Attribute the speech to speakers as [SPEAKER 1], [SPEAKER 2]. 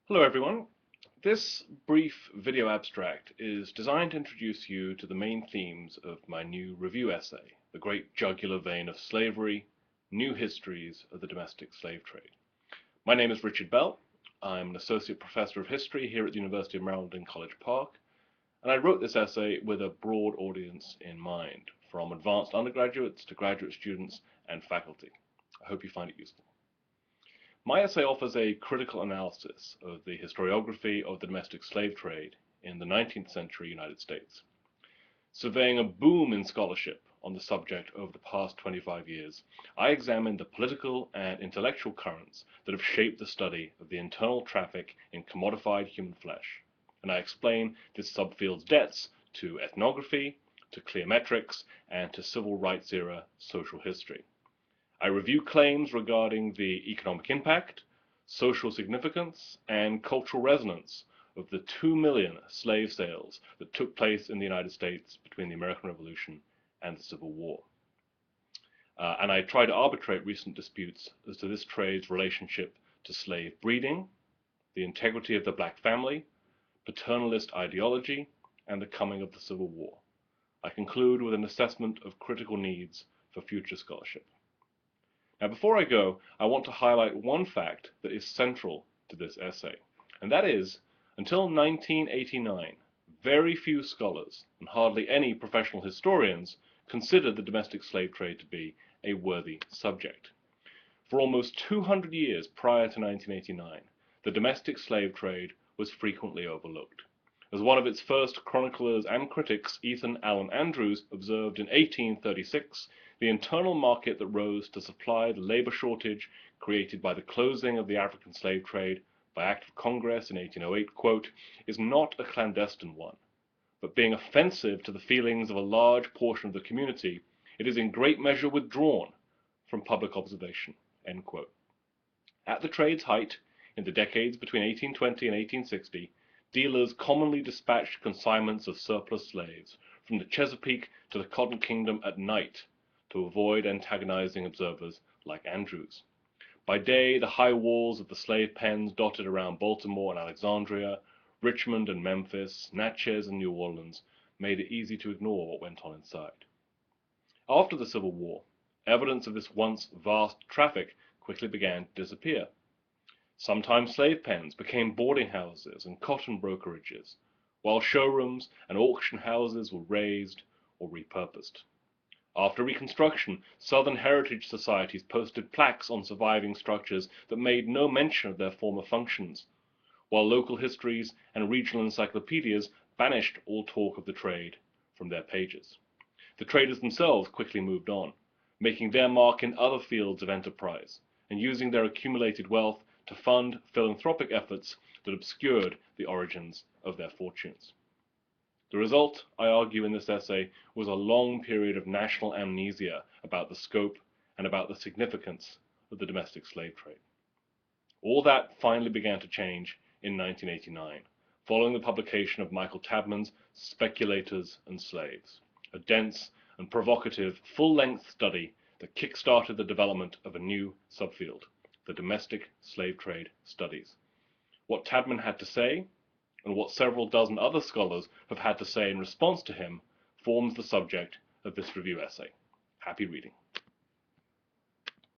[SPEAKER 1] Hello everyone. This brief video abstract is designed to introduce you to the main themes of my new review essay, The Great Jugular Vein of Slavery, New Histories of the Domestic Slave Trade. My name is Richard Bell. I'm an Associate Professor of History here at the University of Maryland in College Park, and I wrote this essay with a broad audience in mind, from advanced undergraduates to graduate students and faculty. I hope you find it useful. My essay offers a critical analysis of the historiography of the domestic slave trade in the 19th century United States. Surveying a boom in scholarship on the subject over the past 25 years, I examine the political and intellectual currents that have shaped the study of the internal traffic in commodified human flesh, and I explain this subfield's debts to ethnography, to cliometrics, and to civil rights era social history. I review claims regarding the economic impact, social significance, and cultural resonance of the 2 million slave sales that took place in the United States between the American Revolution and the Civil War. And I try to arbitrate recent disputes as to this trade's relationship to slave breeding, the integrity of the black family, paternalist ideology, and the coming of the Civil War. I conclude with an assessment of critical needs for future scholarship. Now, before I go, I want to highlight one fact that is central to this essay, and that is, until 1989, very few scholars, and hardly any professional historians, considered the domestic slave trade to be a worthy subject. For almost 200 years prior to 1989, the domestic slave trade was frequently overlooked. As one of its first chroniclers and critics, Ethan Allen Andrews, observed in 1836, the internal market that rose to supply the labor shortage created by the closing of the African slave trade by Act of Congress in 1808, quote, is not a clandestine one, but being offensive to the feelings of a large portion of the community, it is in great measure withdrawn from public observation, end quote. At the trade's height, in the decades between 1820 and 1860, dealers commonly dispatched consignments of surplus slaves from the Chesapeake to the Cotton Kingdom at night to avoid antagonizing observers like Andrews. By day, the high walls of the slave pens dotted around Baltimore and Alexandria, Richmond and Memphis, Natchez and New Orleans made it easy to ignore what went on inside. After the Civil War, evidence of this once vast traffic quickly began to disappear. Sometimes slave pens became boarding houses and cotton brokerages, while showrooms and auction houses were razed or repurposed. After Reconstruction, Southern heritage societies posted plaques on surviving structures that made no mention of their former functions, while local histories and regional encyclopedias banished all talk of the trade from their pages. The traders themselves quickly moved on, making their mark in other fields of enterprise, and using their accumulated wealth to fund philanthropic efforts that obscured the origins of their fortunes. The result, I argue in this essay, was a long period of national amnesia about the scope and about the significance of the domestic slave trade. All that finally began to change in 1989, following the publication of Michael Tabman's Speculators and Slaves, a dense and provocative full-length study that kick-started the development of a new subfield, the domestic slave trade studies. What Tabman had to say, and what several dozen other scholars have had to say in response to him, forms the subject of this review essay. Happy reading.